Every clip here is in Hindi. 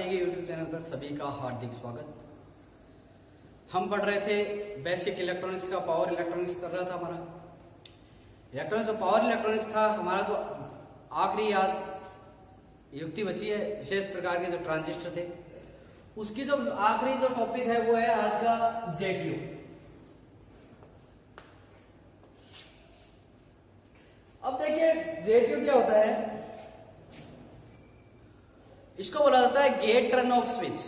के यूट्यूब चैनल पर सभी का हार्दिक स्वागत। हम पढ़ रहे थे बेसिक इलेक्ट्रॉनिक्स का, पावर इलेक्ट्रॉनिक्स चल रहा था हमारा। इलेक्ट्रॉनिक्स जो पावर इलेक्ट्रॉनिक्स था हमारा, जो आखिरी आज युक्ति बची है विशेष प्रकार के जो ट्रांजिस्टर थे, उसकी जो आखिरी जो टॉपिक है वो है आज का जेटीयू। अब देखिए जेटीयू क्या होता है, इसको बोला जाता है गेट टर्न ऑफ स्विच।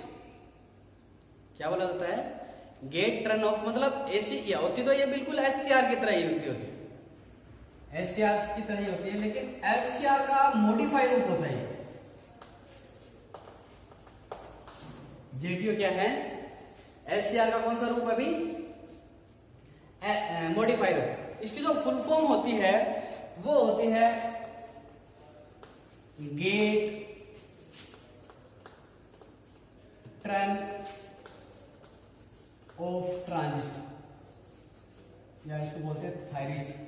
क्या बोला जाता है? गेट टर्न ऑफ, मतलब ऐसी होती तो ये बिल्कुल एचसीआर की तरह ही युक्ति होती है, एचसीआर की तरह ही होती है, लेकिन एचसीआर का मॉडिफाइड रूप होता है। जेटीयू क्या है? एचसीआर का कौन सा रूप अभी? मॉडिफाइड रूप। इसकी जो फुल फॉर्म होती है वो होती है गेट टर्न ऑफ ट्रांजिस्टर, या इसको बोलते हैं थायरिस्टर।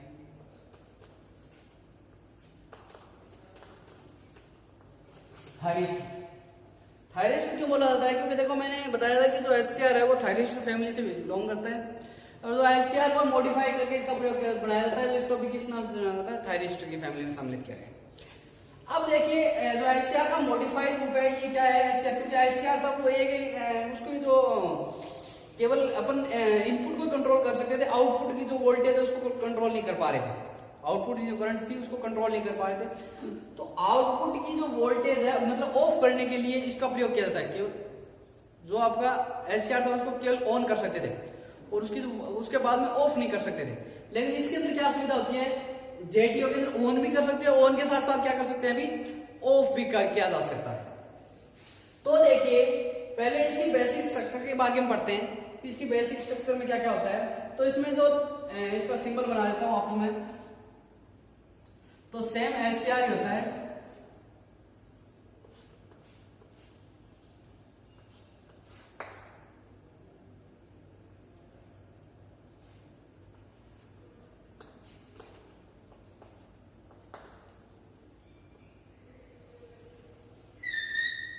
थायरिस्टर क्यों बोला जाता है? क्योंकि देखो मैंने बताया था कि जो एचसीआर है वो थायरिस्टर फैमिली से बिलोंग करता है, और जो एचसीआर को मॉडिफाई करके इसका प्रयोग बनाया जाता है, जो इसको भी किस नाम से जाना जाता है? थायरिस्टर की फैमिली में सम्मिलित किया है। अब देखिए जो एचसीआर का मॉडिफाइड रूप है ये क्या है? एचसीआर, क्योंकि एचसीआर तक वो ये कि उसको जो केवल अपन इनपुट को कंट्रोल कर सकते थे, आउटपुट की जो वोल्टेज है उसको कंट्रोल नहीं कर पा रहे थे, आउटपुट की जो करंट थी उसको कंट्रोल नहीं कर पा रहे थे। तो आउटपुट की जो वोल्टेज है मतलब ऑफ करने के लिए इसका प्रयोग किया जाता है। केवल जो आपका एचसीआर था उसको केवल ऑन कर सकते थे और उसके बाद में ऑफ नहीं कर सकते थे, लेकिन इसके अंदर क्या सुविधा होती है? जेटीयू के अंदर ऑन भी कर सकते हैं, ऑन के साथ साथ क्या कर सकते हैं अभी? ऑफ भी किया जा सकता है। तो देखिए पहले इसकी बेसिक स्ट्रक्चर के बारे में पढ़ते हैं कि इसकी बेसिक स्ट्रक्चर में क्या क्या होता है। तो इसमें जो इसका सिंबल बना देता हूं आपको मैं, तो सेम एचसीआर ही होता है।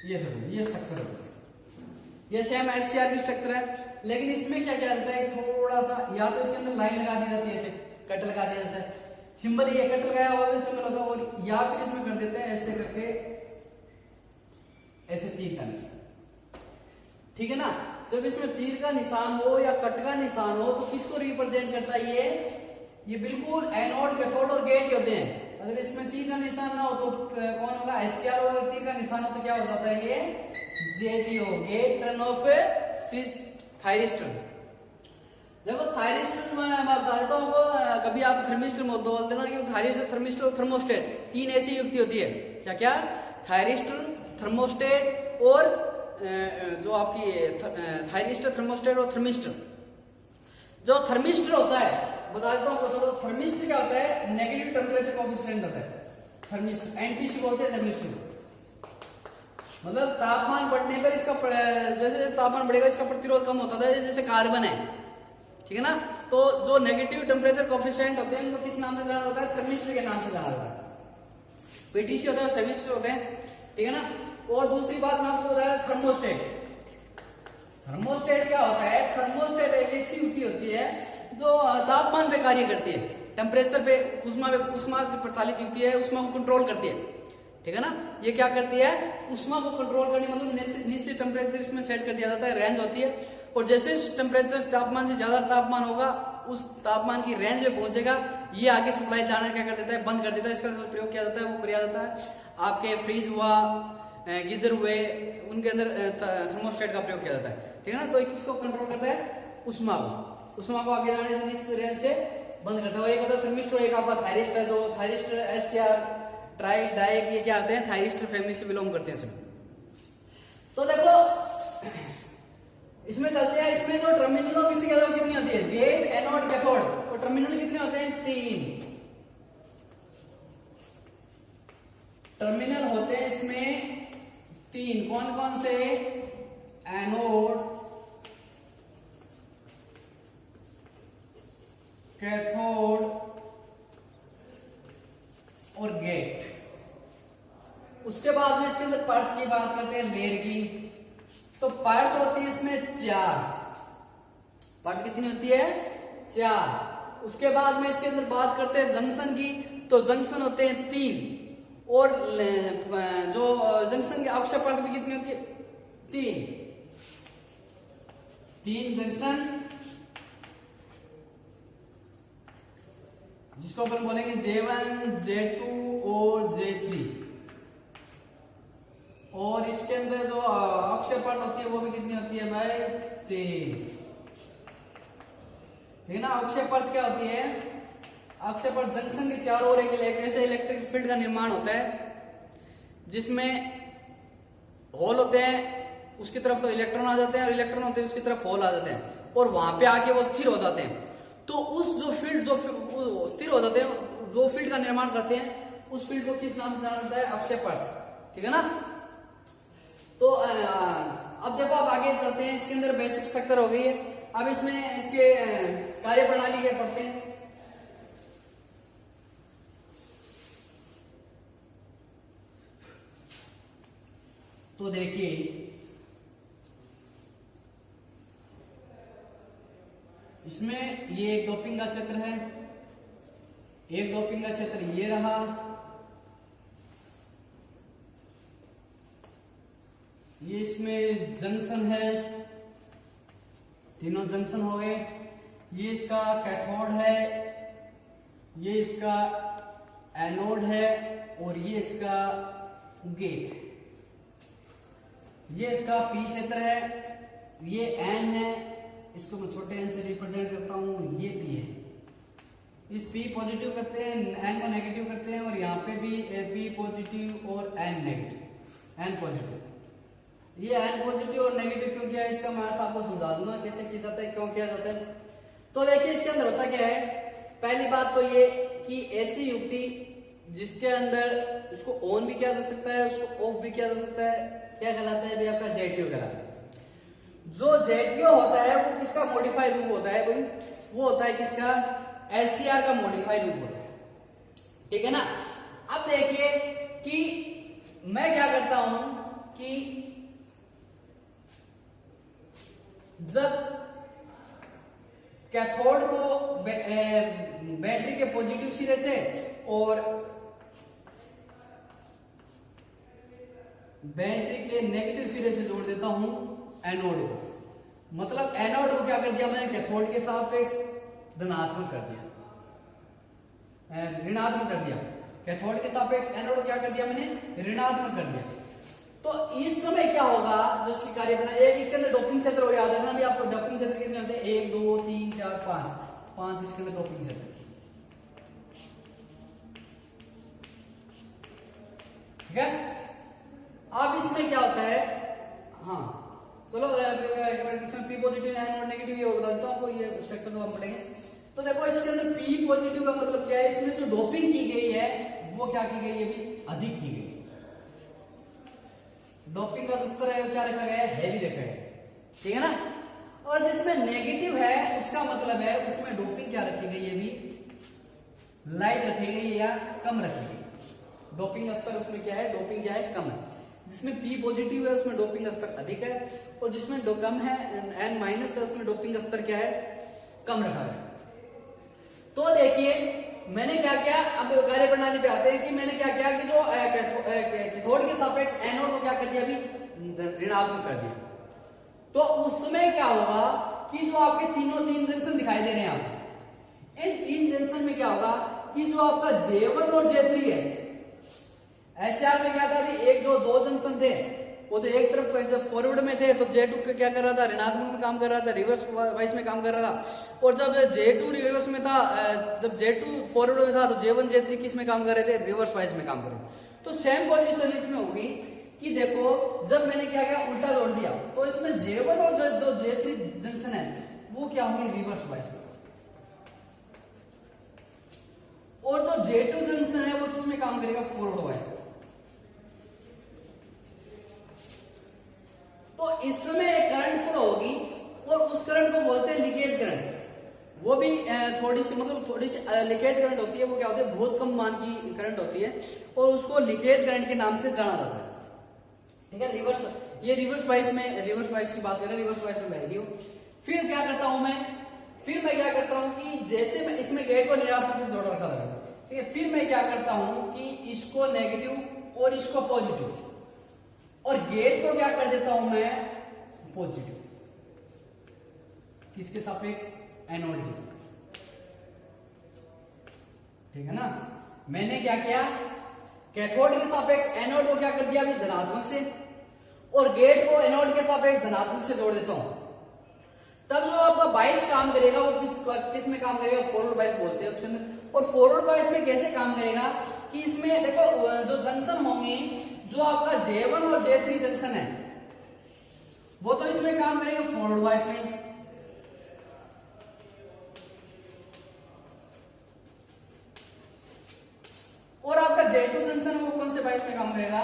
ये स्ट्रक्चर है, ये सेम एचसीआर की स्ट्रक्चर है, लेकिन इसमें क्या क्या रहता है? थोड़ा सा या तो इसके अंदर लाइन लगा दी जाती है, ऐसे कट लगा दिया जाता है, सिंबल ये कट लगाया हुआ है सिंबल होता है, और या फिर इसमें कर देते हैं ऐसे करके, ऐसे तीर का निशान। ठीक है ना? जब इसमें तीर का निशान हो या कट का निशान हो तो किसको रिप्रेजेंट करता है? ये बिल्कुल एनोड, कैथोड और गेट होते हैं। अगर इसमें तीर का निशान ना हो तो कौन होगा? एचसीआर। और अगर तीर का निशान हो तो क्या हो जाता है? ये GTO, gate turn off switch thyristor. देखो थायरिस्टर मैं बता देता हूँ आपको, कभी आप थर्मिस्टर मत बोल देना कि थायरिस्टर, थर्मिस्टर और थर्मोस्टेट, तीन ऐसी युक्ति होती है। क्या क्या? थायरिस्टर, थर्मोस्टेट और जो आपकी थायरिस्टर, थर्मोस्टेट और थर्मिस्टर। जो थर्मिस्टर होता है बता देता हूँ आपको, थर्मिस्टर क्या होता है? नेगेटिव टेम्परेचर कोएफिशिएंट होता है थर्मिस्टर, एनटीसी बोलते हैं थर्मिस्टर। मतलब तापमान बढ़ने पर इसका, जैसे जैसे तापमान बढ़ेगा इसका प्रतिरोध कम होता है, जैसे कार्बन है। ठीक है ना? तो जो नेगेटिव टेम्परेचर कोएफिशिएंट होते हैं उनको किस नाम से जाना जाता है? थर्मिस्टर के नाम से जाना जाता है। पीटीसी होता है, सेमिस्टर होते हैं। ठीक है ना? और दूसरी बात मैं आपको बताया थर्मोस्टेट। थर्मोस्टेट क्या होता है? थर्मोस्टेट एक ऐसी युक्ति होती है जो तापमान पे कार्य करती है, टेम्परेचर पे, उष्मा प्रचालित युक्ति है, उष्मा को कंट्रोल करती है। ठीक है ना? ये क्या करती है? उष्मा को कंट्रोल करनी, मतलब निश्चित टेम्परेचर इसमें सेट कर दिया जाता है, रेंज होती है, और जैसे टेम्परेचर तापमान से ज्यादा तापमान होगा उस तापमान की रेंज में पहुंचेगा, ये आगे सप्लाई जाना क्या कर देता है? बंद कर देता है। इसका जो प्रयोग किया जाता है वो किया जाता है आपके फ्रीज हुआ, गीजर हुए, उनके अंदर थर्मोस्टेट का प्रयोग किया जाता है। ठीक है ना? तो किसको कंट्रोल करता है? उष्मा को आगे जाने से निश्चित रेंज से बंद करता है। और एक होता है थर्मिस्टर, एक आपका थायरिस्टर। जो थायरिस्टर, एचसीआर, ट्राई, डाई, ये क्या आते हैं? थायरिस्टर फैमिली से बिलोंग करते हैं सब। तो देखो इसमें चलते हैं, इसमें जो टर्मिनलों की संख्या कितनी होती है? Gate, anode, cathode. तो टर्मिनल कितने होते हैं? 3 टर्मिनल होते हैं इसमें 3। कौन कौन से? एनोड, कैथोड और गेट। उसके बाद में इसके अंदर परत की बात करते हैं, लेयर की। तो परत होती है इसमें 4, परत कितनी होती है? 4। उसके बाद में इसके अंदर बात करते हैं जंक्शन की, तो जंक्शन होते हैं 3, और जो जंक्शन के अक्षय परत भी कितनी होती है? 3 जंक्शन, जिसको अपन बोलेंगे J1, J2 और J3। और इसके अंदर जो अक्षय परत होती है वो भी कितनी होती है भाई? 3। ठीक है ना। अक्षय परत क्या होती है? अक्षय परत जंक्शन के चारों ओर एक ऐसे इलेक्ट्रिक फील्ड का निर्माण होता है जिसमें होल होते हैं, उसकी तरफ तो इलेक्ट्रॉन आ जाते हैं, और इलेक्ट्रॉन होते हैं उसकी तरफ होल आ जाते हैं, और वहां पे आके वो स्थिर हो जाते हैं। तो उस जो फील्ड जो स्थिर हो जाते हैं, जो फील्ड का निर्माण करते हैं, उस फील्ड को किस नाम से जाना जाता है? अक्षय परत। ठीक है ना। तो अब देखो, अब आगे चलते हैं। इसके अंदर बेसिक स्ट्रक्चर हो गई है। अब इसमें इसके कार्य प्रणाली क्या पढ़ते हैं। तो देखिए, इसमें ये एक डोपिंग का क्षेत्र है, एक डोपिंग का क्षेत्र ये रहा, ये इसमें जंक्शन है, तीनों जंक्शन हो गए। ये इसका कैथोड है, ये इसका एनोड है, और ये इसका गेट है। ये इसका पी क्षेत्र है, ये एन है, इसको मैं छोटे एन से रिप्रेजेंट करता हूं, ये पी है। इस पी पॉजिटिव करते हैं, एन को नेगेटिव करते हैं, और यहाँ पे भी पी पॉजिटिव और एन नेगेटिव, एन पॉजिटिव। ये एन पॉजिटिव और नेगेटिव क्यों किया है, इसका मैं अर्थ आपको समझा दूंगा कैसे किया जाता है, क्यों किया जाता है। तो देखिए, इसके अंदर होता क्या है। पहली बात तो ये कि ऐसी युक्ति जिसके अंदर उसको ऑन भी किया जा सकता है, उसको ऑफ भी किया जा सकता है, क्या कहलाता है भाई? आपका जेटीओ कहलाता है। जो जेटीओ होता है वो किसका मॉडिफाइड रूप होता है भाई? वो होता है किसका? एलसीआर का मॉडिफाइड रूप होता है। ठीक है ना। अब देखिए कि मैं क्या करता हूं कि जब कैथोड को बैटरी के पॉजिटिव सिरे से और बैटरी के नेगेटिव सिरे से जोड़ देता हूं एनोड को। मतलब एनोड को क्या कर दिया मैंने? कैथोड के सापेक्ष धनात्मक कर दिया, ऋणात्मक कर दिया। कैथोड के सापेक्ष एनोड को क्या कर दिया मैंने? ऋणात्मक कर दिया। तो इस समय क्या होगा? जो इसकी कार्य बना, एक इसके अंदर डोपिंग क्षेत्र हो, याद रखना भी आपको। डोपिंग क्षेत्र कितने होते हैं? 1 2 3 4 5 इसके अंदर डोपिंग क्षेत्र। ठीक है। अब इसमें क्या होता है? हाँ चलो, इसमें पी पॉजिटिव एनोड नेगेटिव ये बता देता हूं आपको, ये स्ट्रक्चर तो हम पढ़ेंगे। तो देखो, इसके अंदर पी पॉजिटिव का मतलब क्या है? इसमें जो डोपिंग की गई है वो क्या की गई है भी? अधिक की गई। डोपिंग का स्तर है क्या रखा गया है? हैवी रखा गया है। ठीक है ना। और जिसमें नेगेटिव है उसका मतलब है उसमें डोपिंग क्या रखी गई है भी? लाइट रखी गई है या कम रखी गई। डोपिंग स्तर उसमें क्या है? डोपिंग क्या है? कम है। जिसमें पी पॉजिटिव है उसमें डोपिंग स्तर अधिक है, और जिसमें कम है एन माइनस है उसमें डोपिंग स्तर क्या है? कम रखा है। तो देखिए मैंने क्या किया, अब कार्य प्रणाली पे आते हैं कि मैंने क्या किया कि जो कैथोड के सापेक्ष एनोड को क्या कर दिया अभी? ऋणात्मक कर दिया। तो उसमें क्या होगा कि जो आपके तीन जंक्शन दिखाई दे रहे हैं आपको, इन 3 जंक्शन में क्या होगा कि जो आपका J1 और J3 है, एसआर में क्या था अभी? एक जो 2 जंक्शन थे वो तो एक तरफ जब फॉरवर्ड में थे तो J2 क्या कर रहा था? ऋणात्मक में काम कर रहा था, रिवर्स वाइस में काम कर रहा था। और जब J2 रिवर्स में था, जब J2 फॉरवर्ड में था तो J1 J3 किस में काम कर रहे थे? रिवर्स वाइस में काम कर रहे थे। तो सेम पोजीशन इसमें होगी कि देखो, जब मैंने क्या किया? उल्टा जोड़ दिया, तो इसमें J1 और जो J3 जंक्शन है वो क्या होंगे? रिवर्स वाइस में। और जो J2 जंक्शन है वो किसमें काम करेगा? फॉरवर्ड वाइस में। तो इसमें करंट फ्लो होगी, और उस करंट को बोलते हैं लीकेज करंट। वो भी थोड़ी सी लीकेज करंट होती है, वो क्या होती है, बहुत कम मान की करंट होती है और उसको लीकेज करंट के नाम से जाना जाता है। ठीक है, रिवर्स वाइस की बात करें, रिवर्स वाइस में बह रही हो। फिर क्या करता हूं मैं, फिर मैं क्या करता हूं कि जैसे मैं इसमें गेट को ऋणात्मक से जोड़ रखा है, ठीक है, फिर मैं क्या करता हूं कि इसको नेगेटिव और इसको पॉजिटिव, और गेट को क्या कर देता हूं मैं पॉजिटिव, किसके सापेक्ष, एनोड के सापेक्ष। ठीक है ना, मैंने क्या किया, कैथोड के सापेक्ष एनोड को क्या कर दिया अभी धनात्मक से, और गेट को एनोड के सापेक्ष धनात्मक से जोड़ देता हूं। तब जो आपका बायस काम करेगा वो किस में काम करेगा, फॉरवर्ड बायस बोलते हैं उसके अंदर। और फॉरवर्ड बायस में कैसे काम करेगा कि इसमें देखो जो जंक्शन होंगे, जो आपका J1 और J3 जंक्शन है, वो तो इसमें काम करेगा फॉरवर्ड बायस में, और आपका J2 जंक्शन वो कौन से बायस में काम करेगा,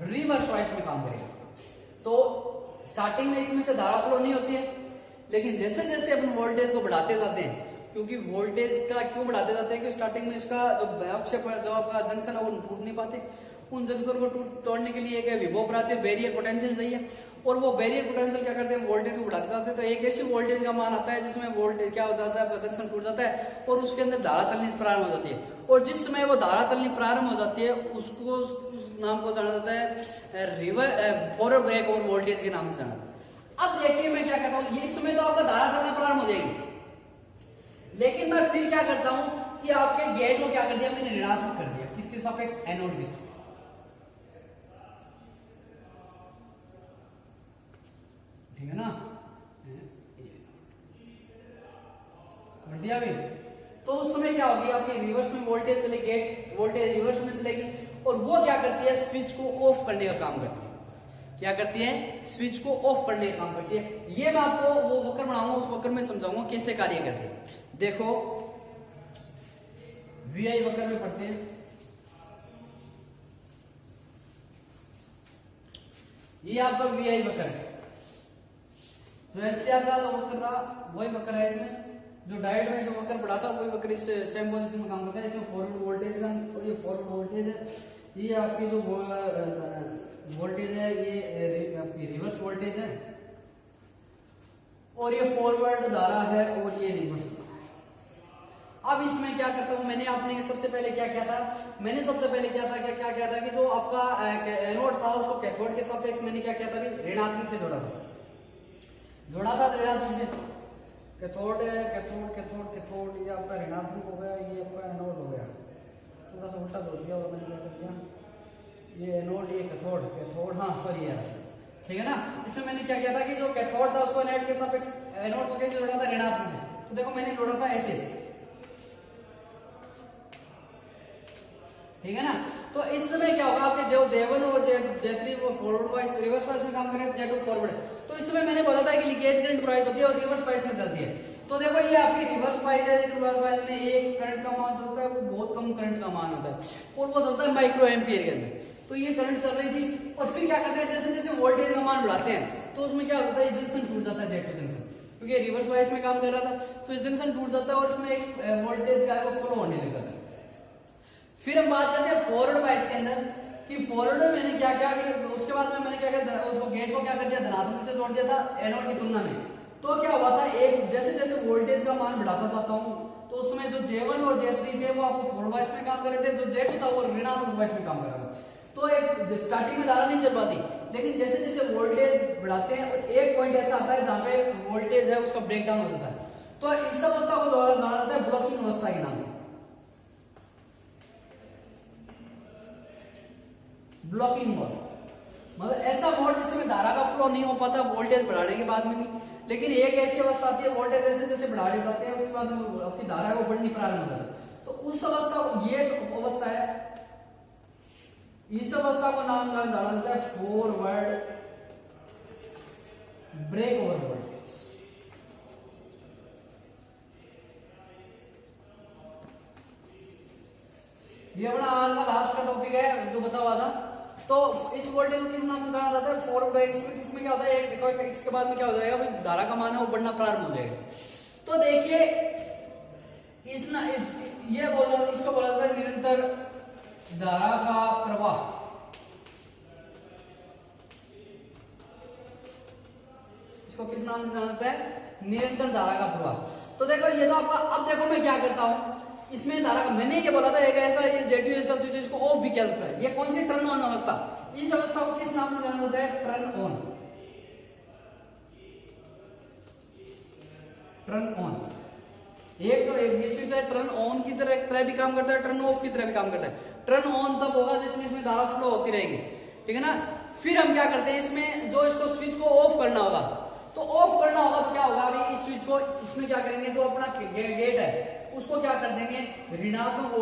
रिवर्स बायस में काम करेगा। तो स्टार्टिंग में इसमें से धारा फ्लो नहीं होती है, लेकिन जैसे जैसे अपन वोल्टेज को बढ़ाते जाते हैं, क्योंकि वोल्टेज का क्यों बढ़ाते जाते हैं कि स्टार्टिंग में इसका जो आपका जंक्शन है वो टूट नहीं पाते, उन जंक्शन को तोड़ने के लिए एक विभव प्राचीर बैरियर पोटेंशियल चाहिए, और वो बैरियर पोटेंशियल क्या करते हैं, वोल्टेज को बढ़ाते जाते हैं। तो एक ऐसी वोल्टेज का मान आता है जिसमें वोल्टेज क्या हो जाता है, आपका जंक्शन टूट जाता है और उसके अंदर धारा चलनी प्रारंभ हो जाती है, और जिस समय वो धारा चलनी प्रारंभ हो जाती है उसको उस नाम को जाना जाता है फॉरवर्ड ब्रेक ओवर वोल्टेज के नाम से जाना जाता है। अब देखिए मैं क्या करता हूँ, ये इस समय तो आपका धारा चलना प्रारंभ हो जाएगी, लेकिन मैं फिर क्या करता हूं कि आपके गेट को क्या कर दिया, मैंने ऋणात्मक कर दिया, किसके सापेक्ष, एनोड के सापेक्ष। ठीक है ना, कर दिया अभी। तो उस समय क्या होगी, आपकी रिवर्स में वोल्टेज चलेगी, गेट वोल्टेज रिवर्स में चलेगी, और वो क्या करती है, स्विच को ऑफ करने का काम करती है। क्या करती है, स्विच को ऑफ करने का काम करती है। ये मैं आपको वो वक्र बनाऊंगा, उस वक्र में समझाऊंगा कैसे कार्य करते हैं। देखो VI वक्र में पढ़ते हैं, ये आपका VI वक्र है, जो SCR का जो वक्र था वही वक्र है, इसमें जो डायोड में जो वक्र पढ़ा था वही वक्र इस सेम पोजीशन में काम करता है। इसमें फॉरवर्ड वोल्टेज का, और ये फॉरवर्ड वोल्टेज है, ये आपकी जो वोल्टेज है ये आपकी रिवर्स वोल्टेज है, और ये फॉरवर्ड धारा है, और ये रिवर्स। अब इसमें क्या करता हूं, मैंने आपने सबसे पहले क्या किया था, क्या किया था कि जो आपका एनोड था उसको कैथोड के सापेक्ष मैंने क्या किया था, ऋणात्मक से जोड़ा था ऋणात्मक से। कैथोड ये आपका ऋणात्मक हो गया, ये आपका एनोड हो गया, थोड़ा सा उल्टा जोड़ दिया, और मैंने क्या कर दिया, ये एनोड ये कैथोड, हाँ सॉरी यार, ठीक है ना। इसमें मैंने क्या किया था कि जो कैथोड था उसको एनोड के सापेक्ष, एनोड को कैसे जोड़ा था, ऋणात्मक से। तो देखो मैंने जोड़ा था ऐसे, ठीक है ना। तो इस समय क्या होगा, आपके जो J1 और J3 वो फॉरवर्ड वाइज रिवर्स वाइज में काम करें, J2 फॉरवर्ड। तो इसमें मैंने बोला था कि लीकेज करंट प्रवाहित होती है और रिवर्स वाइज में चलती है। तो देखो ये आपकी रिवर्स वाइज है, रिवर्स वाइज में एक करंट का मान चलता है, वो बहुत कम करंट का मान होता है, और वो चलता है माइक्रो एम्पियर के अंदर। तो ये करंट चल रही थी, और फिर क्या करते हैं, जैसे जैसे वोल्टेज का मान बढ़ाते हैं तो उसमें क्या होता है, ये जंक्शन टूट जाता है, J2 जंक्शन, क्योंकि रिवर्स वाइज में काम कर रहा था, तो ये जंक्शन टूट जाता है और इसमें एक वोल्टेज का फ्लो होने लगता है। फिर हम बात करते हैं फॉरवर्ड बायस के अंदर, कि फॉरवर्ड में मैंने क्या किया कि उसके बाद में मैंने क्या किया, उसको गेट को क्या कर दिया, धनात्मक से जोड़ दिया था एनोड की तुलना में। तो क्या हुआ था, एक जैसे जैसे वोल्टेज का मान बढ़ाता जाता हूं, तो उसमें जो J1 और J3 थे वो आपको फॉरवर्ड बायस में काम कर रहे थे, जो J2 था वो ऋणात्मक बायस में काम कर रहा था। तो एक स्टार्टिंग में धारा नहीं चल पाती, लेकिन जैसे जैसे वोल्टेज बढ़ाते हैं और एक पॉइंट ऐसा आता है जहां पे वोल्टेज है उसका ब्रेकडाउन हो जाता है, तो इस अवस्था को जाना जाता है ब्लॉकिंग अवस्था के नाम से। ब्लॉकिंग मोड मतलब ऐसा मोड जिसमें धारा का फ्लो नहीं हो पाता वोल्टेज बढ़ाने के बाद में भी, लेकिन एक ऐसी अवस्था आती है वोल्टेज जैसे जैसे बढ़ाने जाते हैं उसके बाद आपकी धारा है वो बढ़नी प्रारंभ हो जाती है। तो उस अवस्था, ये जो अवस्था है, इस अवस्था को नाम जाना जाता है फॉरवर्ड ब्रेक ओवर वोल्टेज। ये अपना आज का लास्ट का टॉपिक है जो बचा हुआ था। तो इस वोल्टेज को किस नाम से जाना जाता है? Forward bias. इसमें क्या होता है, एक एक्स के बाद में क्या हो जाएगा, धारा का मान है वो बढ़ना प्रारंभ हो जाएगा। तो देखिए ये बोला, इसको बोला जाता है निरंतर धारा का प्रवाह। इसको किस नाम से जाना जाता है? निरंतर धारा का प्रवाह। तो देखो ये तो आपका, अब देखो मैं क्या करता हूं, इसमें धारा का, मैंने ये बोला था एक ऐसा ये जेटीयू ऐसा स्विच इसको ऑफ भी किया जाता है। ये कौन सी टर्न ऑन अवस्था, इस अवस्था को किस नाम से जाना जाता है? Turn on. टर्न ऑन एक तो एक स्विच है टर्न ऑन की तरह भी काम करता है, टर्न ऑफ की तरह भी काम करता है। टर्न ऑन तब होगा जिसमें इसमें धारा फ्लो होती रहेगी, ठीक है ना। फिर हम क्या करते हैं, इसमें जो इसको स्विच को ऑफ करना होगा, तो ऑफ करना होगा तो क्या होगा, अभी इस स्विच को इसमें क्या करेंगे, जो अपना गेट है उसको क्या कर देंगे, ऋणात्मक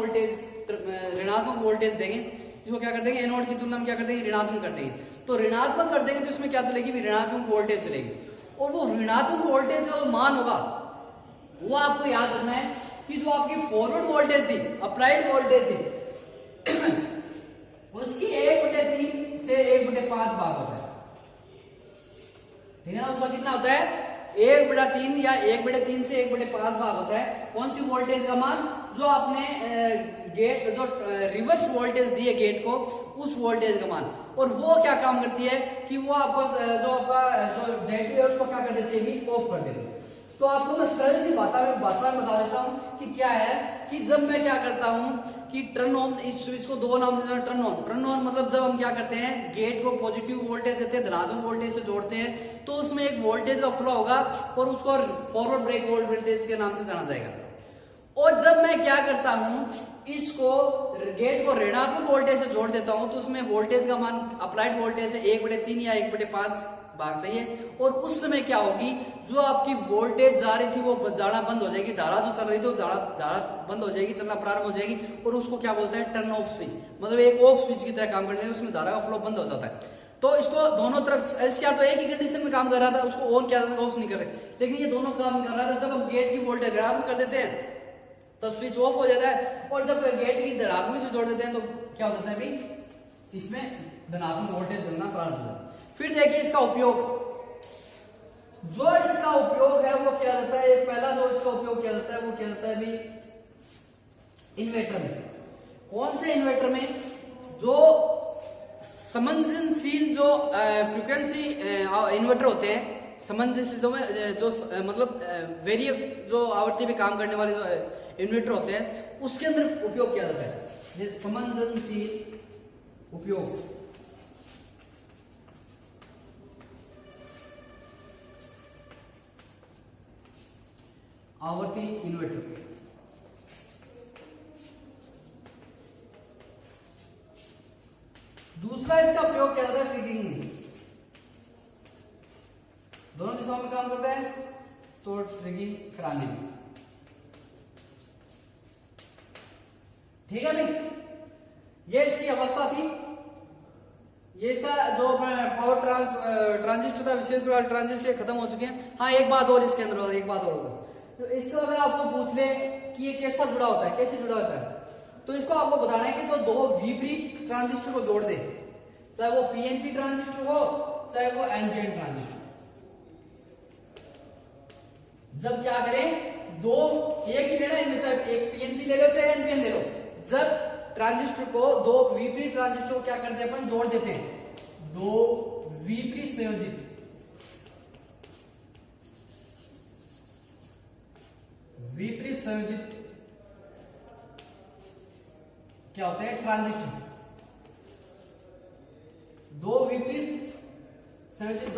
वोल्टेज देंगे। इसको क्या कर देंगे, एनोड की तुलना में क्या कर देंगे, ऋणात्मक कर देंगे। तो ऋणात्मक कर देंगे तो इसमें क्या चलेगी, ऋणात्मक वोल्टेज चलेगी। और वो ऋणात्मक वोल्टेज जो मान होगा वो आपको याद रखना है कि जो आपकी फॉरवर्ड वोल्टेज थी, अप्लाइड वोल्टेज थी, उसकी 1/3 से 1/5 भाग होता है, ठीक है ना। उसका कितना होता है, 1/3 या 1/3 से 1/5 भाग होता है। कौन सी वोल्टेज का मान, जो आपने गेट जो रिवर्स वोल्टेज दी है गेट को, उस वोल्टेज का मान। और वो क्या काम करती है कि वो आपको जो आपका जो जेटी है उसको क्या कर देती है, भी ऑफ कर देती है। तो आपको मैं सरल सी भाषा में बता देता हूं कि क्या है कि जब मैं क्या करता हूं कि टर्न ऑन, इस स्विच को दो नाम से टर्न ऑन मतलब जब हम क्या करते हैं, गेट को पॉजिटिव वोल्टेज देते हैं, धनात्मक वोल्टेज से जोड़ते हैं, तो उसमें एक वोल्टेज का फ्लो होगा और उसको फॉरवर्ड ब्रेक वोल्टेज के नाम से जाना जाएगा। और जब मैं क्या करता हूं, इसको गेट को ऋणात्मक वोल्टेज से जोड़ देता हूं, तो उसमें वोल्टेज का मान अप्लाइड वोल्टेज है 1/3 या 1/5 भाग चाहिए। और उस समय क्या होगी, जो आपकी वोल्टेज जा रही थी वो जाना बंद हो जाएगी, धारा जो चल रही थी वो धारा बंद हो जाएगी, चलना प्रारंभ हो जाएगी। और उसको क्या बोलते हैं, टर्न ऑफ स्विच, मतलब एक ऑफ स्विच की तरह काम करने, उसमें धारा का फ्लो बंद हो जाता है। तो इसको दोनों तरफ या तो एक ही कंडीशन में काम कर रहा था, उसको ऑन किया जाता, ऑफ नहीं कर सकते, लेकिन ये दोनों काम कर रहा था। जब हम गेट की वोल्टेज ऋणात्मक कर देते हैं तो स्विच ऑफ हो जाता है, और जब गेट की धनात्मक से जोड़ देते हैं तो क्या हो जाता है भाई, इसमें धनात्मक वोल्टेज चलना प्रारंभ हो जाता है। फिर देखिए इसका उपयोग, जो इसका उपयोग है वो क्या रहता है, पहला जो इसका उपयोग किया जाता है वो क्या रहता है भी इन्वर्टर में। कौन से इन्वर्टर में, जो संवेदनशील जो फ्रीक्वेंसी इन्वर्टर होते हैं, संवेदनशील में जो मतलब वेरिएबल जो आवृत्ति पे काम करने वाले जो इन्वर्टर होते हैं, उसके अंदर उपयोग किया जाता है संवेदनशील उपयोग। आवर्ती इन्वर्टर। दूसरा इसका प्रयोग किया जाता है ट्रिगिंग में, दोनों दिशाओं में काम करता है, तो ट्रिगिंग कराने में, ठीक है भाई। ये इसकी अवस्था थी, ये इसका जो पावर ट्रांजिस्टर था, विशेष ट्रांजिस्टर खत्म हो चुके हैं। हाँ एक बात और इसके अंदर, एक बात और, तो इसको अगर आपको पूछ ले कि ये कैसा जुड़ा होता है, कैसे जुड़ा होता है, तो इसको आपको बताना है कि जो दो विपरीत ट्रांजिस्टर को जोड़ दे, चाहे वो पीएनपी ट्रांजिस्टर हो चाहे वो एनपीएन ट्रांजिस्टर, जब क्या करें, दो एक ही लेना इनमें, चाहे एक पीएनपी ले लो चाहे एनपीएन ले लो, जब ट्रांजिस्टर को दो विपरीत ट्रांजिस्टर को क्या करते हैं, अपन जोड़ देते हैं, दो विपरीत संयोजित क्या होते हैं, ट्रांजिस्टर। दो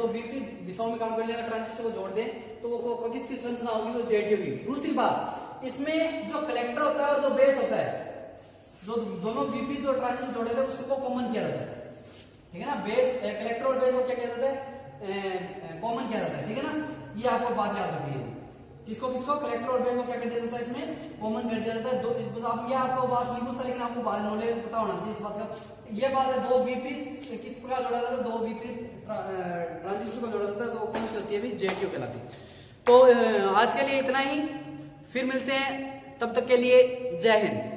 विपरीत दिशाओं में काम कर लेगा, ट्रांजिस्टर को जोड़ दें तो वो किसकी संरचना होगी, वो जेडी होगी। दूसरी बात, इसमें जो कलेक्टर होता है और जो बेस होता है, जो दोनों विपरीत जो ट्रांजिस्टर जोड़े थे उसको कॉमन किया जाता है, ठीक है ना। बेस कलेक्टर और बेस को क्या किया जाता है, कॉमन किया जाता है, ठीक है ना। ये आपको बात याद रखनी है, किसको कलेक्टर और बेस को क्या कर दिया जाता है, इसमें कॉमन कर दिया जाता है। दो आप ये आपको बात नहीं पूछता, लेकिन आपको बात नॉलेज पता होना चाहिए इस बात का। ये बात है, दो विपरीत किस प्रकार जोड़ा जाता है, दो विपरीत ट्रांजिस्टर को जोड़ा जाता है, तो कौन सी होती है भी, जेटीयू कहलाती है। तो आज के लिए इतना ही, फिर मिलते हैं, तब तक के लिए जय हिंद।